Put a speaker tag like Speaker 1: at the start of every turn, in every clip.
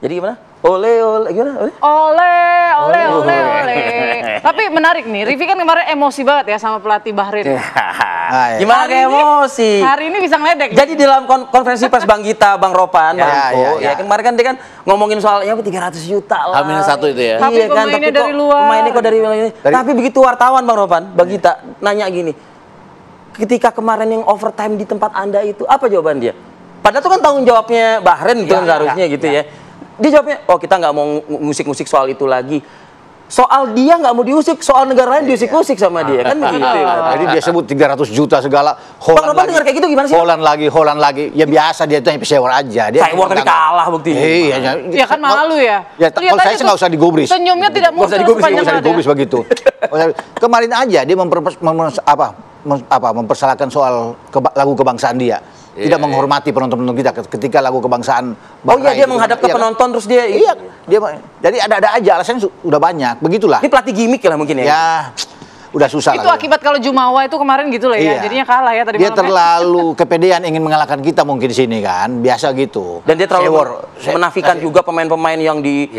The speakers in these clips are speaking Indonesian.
Speaker 1: Jadi gimana? Ole, gimana?
Speaker 2: Ole. Tapi menarik nih, Rify kan kemarin emosi banget ya sama pelatih Bahrain.
Speaker 1: Gimana kayak emosi?
Speaker 2: Hari ini bisa ngeledek.
Speaker 1: Jadi di dalam konferensi pers Bang Gita, Bang Ropan, kemarin kan dia kan ngomongin soal 300 juta lah.
Speaker 3: H-1 itu ya.
Speaker 2: Tapi pemainnya dari luar.
Speaker 1: Pemainnya kok dari ini. Tapi begitu wartawan Bang Ropan, Bang Gita nanya gini, ketika kemarin yang overtime di tempat Anda itu, apa jawaban dia? Padahal itu kan tanggung jawabnya Bahrain itu kan seharusnya gitu ya. Dia jawabnya, oh kita nggak mau musik-musik soal itu lagi. Soal dia nggak mau diusik, soal negara lain diusik-usik sama dia kan begitu.
Speaker 4: Jadi dia sebut 300 juta segala.
Speaker 1: Bang Ropan dengar kayak gitu gimana sih?
Speaker 4: Holland lagi. Ya biasa dia itu yang pesewar aja.
Speaker 1: Pesewar tapi kalah buktinya.
Speaker 4: Iya.
Speaker 2: Ya kan malu ya.
Speaker 4: Ya kalau saya sih nggak usah digubris.
Speaker 2: Senyumnya tidak muncul sepanjang
Speaker 4: nggak usah digubris begitu. Kemarin aja dia mempersalahkan soal lagu kebangsaan dia. Tidak menghormati penonton-penonton kita ketika lagu kebangsaan.
Speaker 1: Oh iya, dia menghadap ke penonton terus dia.
Speaker 4: Iya, jadi ada aja alasannya udah banyak. Begitulah.
Speaker 1: Ini pelatih gimmick lah mungkin ya.
Speaker 4: Ya, udah susah
Speaker 2: itu
Speaker 4: lah.
Speaker 2: akibat kalau Jumawa itu kemarin gitu lah ya. Jadinya kalah ya tadi
Speaker 4: dia terlalu kepedean ingin mengalahkan kita mungkin di sini kan. Biasa gitu.
Speaker 1: Dan dia terlalu menafikan juga pemain-pemain yang di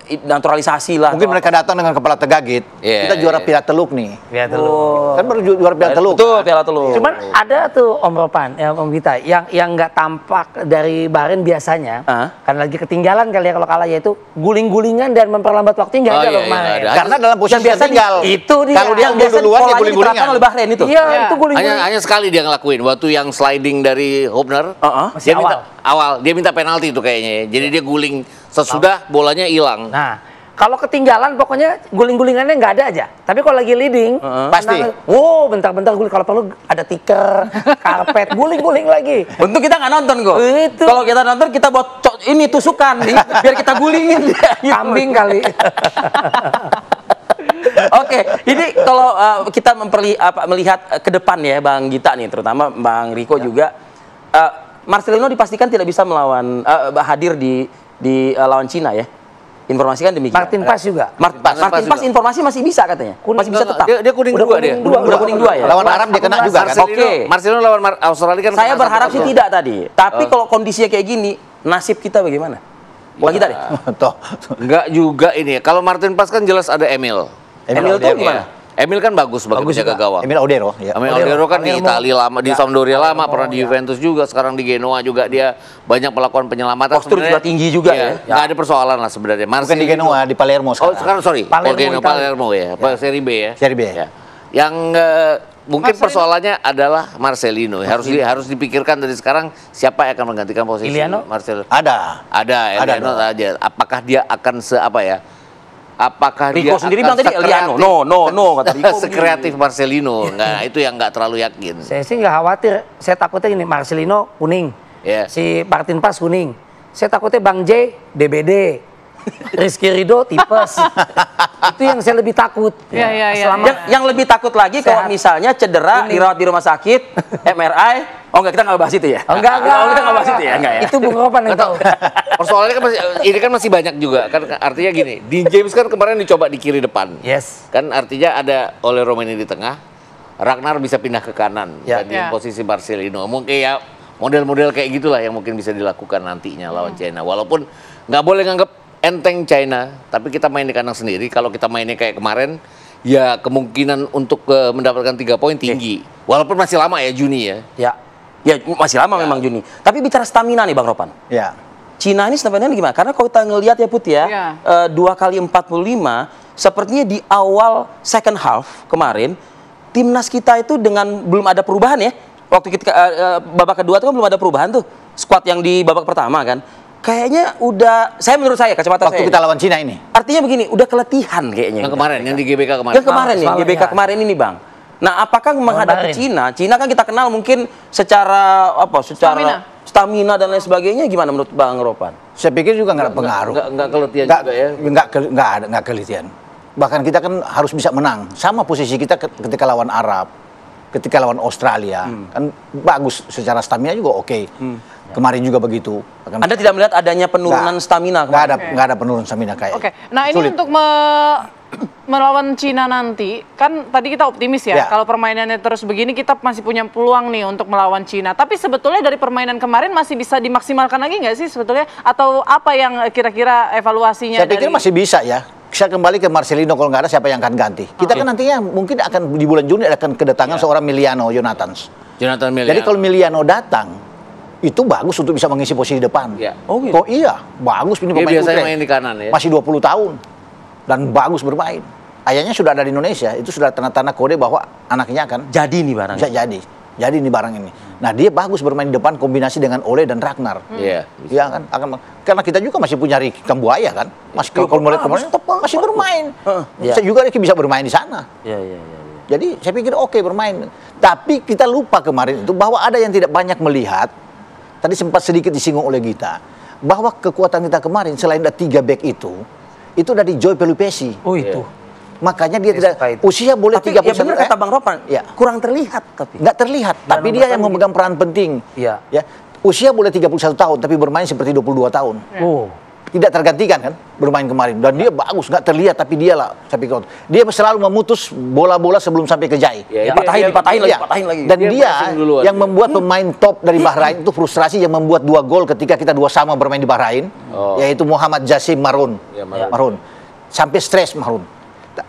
Speaker 1: naturalisasi lah.
Speaker 4: Mungkin mereka datang dengan kepala tegagit. Kita juara Piala Teluk nih.
Speaker 5: Piala Teluk.
Speaker 4: Kan baru juara Piala Teluk.
Speaker 1: Betul, Piala Teluk.
Speaker 5: Cuman ada tuh Om Ropan, Om Gita, yang nggak tampak dari Bahrain biasanya, karena lagi ketinggalan kali ya kalau kalah, yaitu guling-gulingan dan memperlambat waktu nggak ada loh kemarin.
Speaker 4: Karena dalam posisi
Speaker 1: biasa
Speaker 4: tinggal.
Speaker 5: Itu dia.
Speaker 4: Kalau dia unggul duluan dia guling-gulingan
Speaker 1: oleh Bahrain itu.
Speaker 5: Iya, itu guling-gulingan.
Speaker 3: Hanya sekali dia ngelakuin waktu yang sliding dari Hubner.
Speaker 5: Masih
Speaker 3: Dia minta penalti itu kayaknya ya. Jadi dia guling sesudah bolanya hilang.
Speaker 5: Nah, kalau ketinggalan pokoknya guling-gulingannya nggak ada aja. Tapi kalau lagi leading,
Speaker 4: pasti.
Speaker 5: Bentar-bentar guling. Kalau perlu ada tiker, karpet, guling-guling lagi.
Speaker 1: Untung kita nggak nonton kok. Kalau kita nonton kita buat ini tusukan biar kita gulingin.
Speaker 5: Kambing kali.
Speaker 1: Oke, ini kalau kita melihat ke depan ya Bang Gita nih, terutama Bang Riko juga, Marcelino dipastikan tidak bisa hadir di lawan Cina ya. Informasikan demikian.
Speaker 5: Martin Paes juga.
Speaker 1: Martin Paes informasi masih bisa katanya. Masih bisa tetap.
Speaker 3: Dia kuning dua dia.
Speaker 1: Udah kuning dua ya.
Speaker 4: Lawan Arab dia kena juga kan.
Speaker 1: Oke.
Speaker 3: Marcelino lawan Australia kan.
Speaker 1: Saya berharap sih tidak tadi. Tapi kalau kondisinya kayak gini, nasib kita bagaimana? Bang Gita deh.
Speaker 3: Enggak juga ini. Kalau Martin Paes kan jelas ada Emil.
Speaker 1: Emil itu gimana?
Speaker 3: Emil kan bagus sebagai penjaga gawang.
Speaker 4: Emil Odero.
Speaker 3: Emil Odero kan di Italia lama, di Sampdoria lama, pernah di Juventus juga, sekarang di Genoa juga dia banyak melakukan penyelamatan.
Speaker 1: Postur juga tinggi juga ya.
Speaker 3: Nggak ada persoalan lah sebenarnya.
Speaker 4: Bukan di Genoa, di Palermo sekarang.
Speaker 3: Oh sekarang sorry, Palermo ya, Serie B ya.
Speaker 4: Serie B ya.
Speaker 3: Yang mungkin persoalannya adalah Marcelino. Harus dipikirkan dari sekarang siapa yang akan menggantikan posisi Marcelino.
Speaker 4: Ada
Speaker 3: Eliano aja. Apakah dia akan apakah
Speaker 1: Riko
Speaker 3: dia
Speaker 1: sendiri bilang tadi Eliano, no kata Riko.
Speaker 3: Sekreatif Marcelino, itu yang nggak terlalu yakin.
Speaker 5: Saya sih nggak khawatir. Saya takutnya ini Marcelino kuning, si Martin Paes kuning. Saya takutnya Bang J DBD, Rizky Ridho tipes. Itu yang saya lebih takut.
Speaker 1: Yang lebih takut lagi kalau misalnya cedera dirawat di rumah sakit, MRI. Oh enggak, kita nggak bahas itu ya?
Speaker 5: Enggak.
Speaker 1: Kita nggak bahas itu ya? Enggak ya?
Speaker 5: Itu Bung Ropan yang tahu.
Speaker 3: Persoalannya kan ini kan masih banyak juga. Kan artinya gini, Dean James kan kemarin dicoba di kiri depan.
Speaker 5: Yes.
Speaker 3: Kan artinya ada oleh Romani di tengah, Ragnar bisa pindah ke kanan di posisi Marcelino. Mungkin ya model-model kayak gitulah yang mungkin bisa dilakukan nantinya lawan China. Walaupun nggak boleh nganggap enteng China, tapi kita main di kandang sendiri. Kalau kita mainnya kayak kemarin, ya kemungkinan untuk mendapatkan 3 poin tinggi. Walaupun masih lama ya Juni ya. Ya masih lama memang Juni. Tapi bicara stamina nih Bang Ropan.
Speaker 4: Ya.
Speaker 1: Cina ini stamina gimana? Karena kalau kita ngelihat ya Put ya, 2 kali 45, sepertinya di awal second half kemarin, timnas kita itu dengan belum ada perubahan ya. Waktu kita babak kedua itu kan belum ada perubahan tuh. Squad yang di babak pertama kan. Kayaknya menurut saya kacamata
Speaker 4: waktu
Speaker 1: saya.
Speaker 4: kita lawan Cina ini.
Speaker 1: Artinya begini, udah keletihan kayaknya.
Speaker 3: Yang kemarin, yang di GBK kemarin.
Speaker 1: Yang kemarin nih, GBK kemarin ini Bang. Nah, apakah menghadapi Cina kan kita kenal mungkin secara stamina dan lain sebagainya, gimana menurut Bang Ropan?
Speaker 4: Saya pikir juga nggak ada pengaruh.
Speaker 3: Nggak keletihan juga ya?
Speaker 4: Nggak keletihan. Bahkan kita kan harus bisa menang. Sama posisi kita ketika lawan Arab, ketika lawan Australia. Kan bagus secara stamina juga oke. Kemarin juga begitu.
Speaker 1: Anda tidak melihat adanya penurunan stamina?
Speaker 4: Nggak ada penurunan stamina kayak.
Speaker 2: Nah ini sulit. Untuk melawan Cina nanti, kan tadi kita optimis ya, kalau permainannya terus begini kita masih punya peluang nih untuk melawan Cina. Tapi sebetulnya dari permainan kemarin masih bisa dimaksimalkan lagi nggak sih sebetulnya? Atau apa yang kira-kira evaluasinya?
Speaker 4: Saya pikir masih bisa ya. Saya kembali ke Marcelino, kalau nggak ada siapa yang akan ganti. Kita kan nantinya mungkin akan di bulan Juni akan kedatangan seorang Miliano Jonathans. Jadi kalau Miliano datang, itu bagus untuk bisa mengisi posisi depan.
Speaker 1: Oh gitu?
Speaker 4: Kok iya, bagus ini pemain
Speaker 3: biasanya
Speaker 4: Utrecht.
Speaker 3: main di kanan ya.
Speaker 4: Masih 20 tahun. Dan bagus bermain. Ayahnya sudah ada di Indonesia, itu sudah tanda-tanda kode bahwa anaknya akan
Speaker 1: jadi nih barang.
Speaker 4: bisa jadi. Jadi ini barang ini. Nah, dia bagus bermain di depan kombinasi dengan Ole dan Ragnar.
Speaker 3: Iya.
Speaker 4: Iya kan? Karena kita juga masih punya Ricky Kambuaya kan. Mas kalau melihat kemarin masih bermain. Saya juga Ricky bisa bermain di sana.
Speaker 1: Iya.
Speaker 4: Jadi saya pikir oke bermain. Tapi kita lupa kemarin itu bahwa ada yang tidak banyak melihat. Tadi sempat sedikit disinggung oleh Gita. Bahwa kekuatan kita kemarin selain ada 3 back itu dari Joy Pelupesi.
Speaker 5: Oh itu.
Speaker 4: Makanya dia tidak usia boleh
Speaker 1: Tapi
Speaker 4: 31
Speaker 1: ya benar kata Bang Ropan, kurang terlihat tapi.
Speaker 4: Nggak terlihat, tapi dia yang memegang peran penting.
Speaker 5: Iya.
Speaker 4: Ya. Usia boleh 31 tahun tapi bermain seperti 22 tahun.
Speaker 5: Oh.
Speaker 4: Tidak tergantikan kan bermain kemarin dan dia bagus, nggak terlihat tapi dia lah saya pikir dia selalu memutus bola-bola sebelum sampai ke Jai.
Speaker 1: Dipatahin lagi.
Speaker 4: Dan dia yang membuat pemain top dari Bahrain itu frustrasi yang membuat 2 gol ketika kita 2-2 bermain di Bahrain, yaitu Muhammad Jassim Maroun. Maroun. Sampai stres Maroun.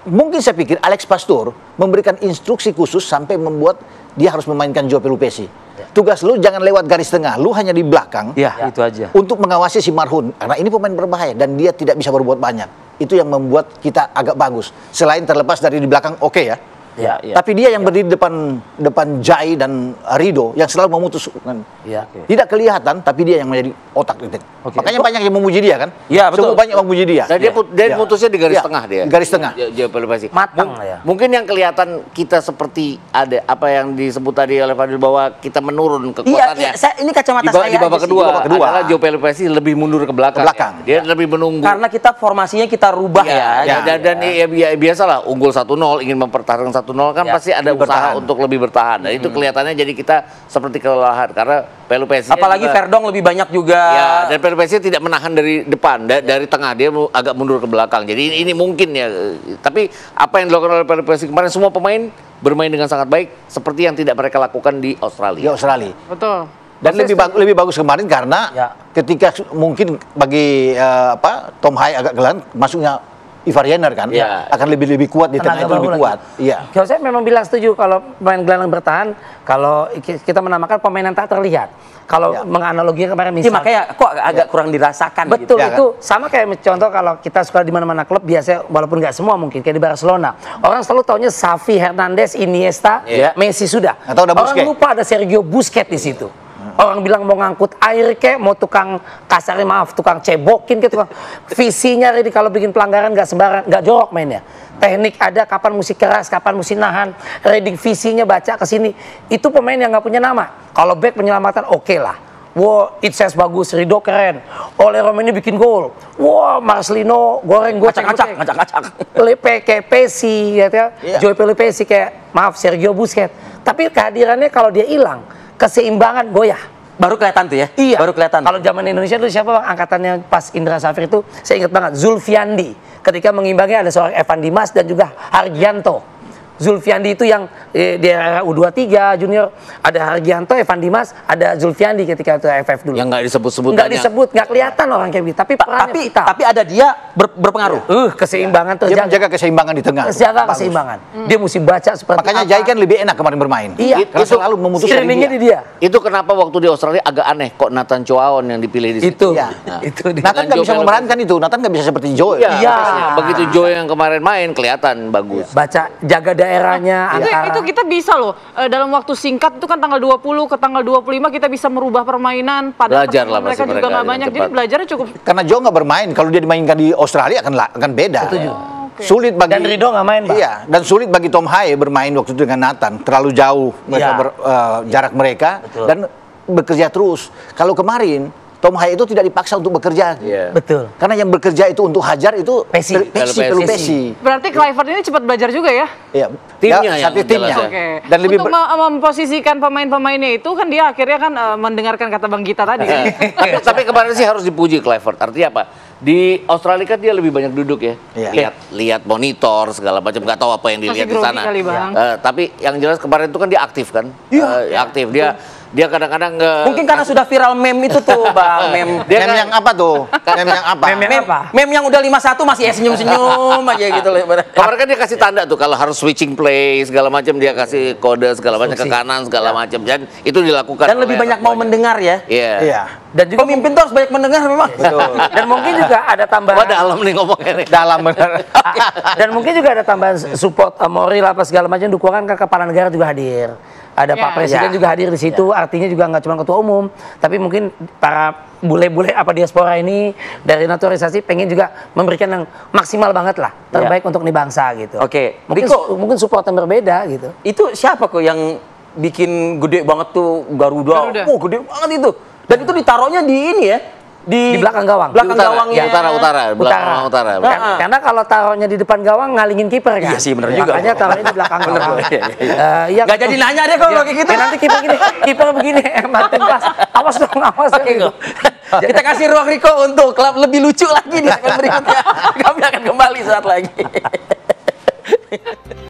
Speaker 4: Mungkin saya pikir Alex Pastor memberikan instruksi khusus sampai membuat dia harus memainkan Joe Pelupesi. Tugas lu jangan lewat garis tengah, lu hanya di belakang.
Speaker 1: Itu aja.
Speaker 4: Untuk mengawasi si Marhun, karena ini pemain berbahaya dan dia tidak bisa berbuat banyak. Itu yang membuat kita agak bagus. Selain terlepas dari di belakang, oke ya. Tapi dia yang berdiri depan Jai dan Rido yang selalu memutus. Tidak kelihatan, tapi dia yang menjadi otak itu. Makanya banyak yang memuji dia kan?
Speaker 1: Iya, betul.
Speaker 4: Semua banyak memuji dia.
Speaker 3: Dan dia putusnya di garis tengah dia.
Speaker 4: Garis tengah.
Speaker 3: Joy Pelupesi.
Speaker 5: Matang ya.
Speaker 3: Mungkin yang kelihatan kita seperti ada apa yang disebut tadi oleh Fadil bahwa kita menurun kekuatannya.
Speaker 1: Ini kacamata saya
Speaker 3: di babak
Speaker 1: aja sih.
Speaker 3: kedua adalah Joy Pelupesi lebih mundur ke belakang. Dia lebih menunggu.
Speaker 1: Karena kita formasinya kita rubah
Speaker 3: Dan biasalah unggul 1-0 ingin mempertahankan 1-0 kan pasti ada usaha untuk lebih bertahan. Dan itu kelihatannya jadi kita seperti kelelahan karena Pelupesi.
Speaker 1: Apalagi Verdong lebih banyak juga.
Speaker 3: Ya, dan Pelupesi tidak menahan dari depan, dari tengah dia agak mundur ke belakang. Jadi ini mungkin ya. Tapi apa yang dilakukan oleh Pelupesi kemarin semua pemain bermain dengan sangat baik seperti yang tidak mereka lakukan di Australia.
Speaker 4: Di Australia.
Speaker 2: Betul.
Speaker 4: Dan lebih bagus kemarin karena ketika mungkin bagi Tom Hai agak gelan masuknya Ivar Jenner kan akan lebih kuat di tengah itu lebih kuat. Iya.
Speaker 5: Kalau saya memang bilang setuju kalau pemain gelandang bertahan, kalau kita menamakan pemain yang tak terlihat. Kalau menganalogikan kemarin misalnya.
Speaker 1: Makanya kok agak kurang dirasakan.
Speaker 5: Betul gitu. Itu sama kayak contoh kalau kita suka di mana-mana klub biasanya walaupun nggak semua mungkin kayak di Barcelona. Orang selalu taunya Xavi, Hernandez, Iniesta, Messi sudah. Orang lupa ada Sergio Busquets di situ. Orang bilang mau ngangkut air kek, mau tukang kasarnya maaf, tukang cebokin ke tukang visinya ini kalau bikin pelanggaran nggak sembarang, nggak jorok mainnya. Teknik ada, kapan mesti keras, kapan mesti nahan, reading visinya baca ke sini. Itu pemain yang nggak punya nama. Kalau back penyelamatan oke lah. Wow, it says bagus, Rido keren. Ole Romeni bikin gol. Wow, Marcelino goreng
Speaker 1: ngacak-ngacak.
Speaker 5: Pelupesi, ya, Joy Pelupesi kayak maaf Sergio Busquets. Tapi kehadirannya kalau dia hilang, keseimbangan goyah.
Speaker 1: Baru kelihatan tuh ya?
Speaker 5: Iya.
Speaker 1: Baru kelihatan.
Speaker 5: Kalau zaman Indonesia dulu siapa bang angkatannya pas Indra Safri itu saya ingat banget Zulfiandi. Ketika mengimbangi ada seorang Evan Dimas dan juga Hargianto. Zulfiandi itu yang di era U23 junior ada Hargianto, Evan Dimas, ada Zulfiandi ketika itu AFF dulu.
Speaker 3: Yang nggak disebut-sebut.
Speaker 5: Nggak disebut, nggak kelihatan orang kayak gitu. Tapi perannya vital.
Speaker 1: Tapi ada dia berpengaruh.
Speaker 5: Keseimbangan
Speaker 4: Dia
Speaker 5: terjaga.
Speaker 4: menjaga keseimbangan di tengah.
Speaker 5: Jaga keseimbangan. Dia mesti baca seperti
Speaker 4: makanya
Speaker 5: apa.
Speaker 4: Jai kan lebih enak kemarin bermain.
Speaker 5: Iya.
Speaker 4: Karena selalu memutuskan
Speaker 5: di dia.
Speaker 3: Itu kenapa waktu di Australia agak aneh kok Nathan Choaon yang dipilih di situ.
Speaker 5: Itu dia.
Speaker 4: Nathan nggak bisa memerankan itu. Nathan nggak bisa seperti Joy.
Speaker 3: Iya. Begitu Joy yang kemarin main kelihatan bagus.
Speaker 5: Baca, jaga daerahnya.
Speaker 2: Itu kita bisa loh dalam waktu singkat itu kan tanggal 20 ke tanggal 25 kita bisa merubah permainan padahal
Speaker 3: belajar lah
Speaker 2: mereka juga nggak banyak jadi belajarnya cukup
Speaker 4: karena Joe nggak bermain kalau dia dimainkan di Australia akan beda. Sulit bagi
Speaker 5: dan Rido nggak main Pak.
Speaker 4: Iya dan sulit bagi Tom Hai bermain waktu itu dengan Nathan terlalu jauh mereka jarak mereka dan bekerja terus. Kalau kemarin Tom Hai itu tidak dipaksa untuk bekerja.
Speaker 5: Betul.
Speaker 4: Karena yang bekerja itu untuk hajar itu Pelupesi.
Speaker 2: Berarti Kluivert ini cepat belajar juga ya?
Speaker 4: Iya.
Speaker 3: Timnya yang
Speaker 4: timnya.
Speaker 2: Dan lebih untuk memposisikan pemain-pemainnya itu kan dia akhirnya kan mendengarkan kata Bang Gita tadi kan.
Speaker 3: Tapi kemarin sih harus dipuji Kluivert. Artinya apa? Di Australia kan dia lebih banyak duduk ya,
Speaker 4: Iya.
Speaker 3: lihat monitor segala macam, nggak tahu apa yang dilihat di sana.
Speaker 2: Kali, Bang.
Speaker 3: Tapi yang jelas kemarin itu kan dia aktif kan, aktif dia kadang-kadang
Speaker 1: mungkin karena sudah viral meme itu tuh bang, meme
Speaker 4: yang apa tuh? Meme yang apa?
Speaker 1: Meme yang udah 51 masih senyum-senyum aja gitu loh.
Speaker 3: Kemarin kan dia kasih tanda tuh kalau harus switching play segala macam, dia kasih kode segala macam ke kanan segala macam, dan itu dilakukan.
Speaker 1: Dan lebih banyak mau mendengar ya.
Speaker 3: Iya.
Speaker 5: Dan juga
Speaker 1: pemimpin tuh harus banyak mendengar memang.
Speaker 4: Betul.
Speaker 5: Dan mungkin juga ada tambahan.
Speaker 3: Wah, dalam nih ngomongnya nih.
Speaker 4: Dalam benar.
Speaker 5: Dan mungkin juga ada tambahan support moral apa segala macam, dukungan ke kepala negara juga hadir. Ada Pak Presiden juga hadir di situ, artinya juga nggak cuma ketua umum, tapi mungkin para bule-bule apa diaspora ini dari naturalisasi pengen juga memberikan yang maksimal banget lah, terbaik untuk nih bangsa gitu.
Speaker 1: Oke.
Speaker 5: Mungkin support yang berbeda gitu.
Speaker 1: Itu siapa kok yang bikin gede banget tuh Garuda? Oh, gede banget itu. Dan itu ditaruhnya di ini ya. Di
Speaker 5: belakang gawang.
Speaker 1: Belakang gawang
Speaker 3: ya. Utara.
Speaker 5: Karena kalau taruhnya di depan gawang ngalingin kiper kan.
Speaker 1: Iya sih benar juga.
Speaker 5: Makanya taruhnya di belakang gawang.
Speaker 1: Nggak jadi nanya deh kalau kayak gitu.
Speaker 5: Nanti kiper begini, matiin pas. Awas dong, awas.
Speaker 1: Gitu. Kita kasih ruang Riko untuk klub lebih lucu lagi di segmen berikutnya. Kami akan kembali saat lagi.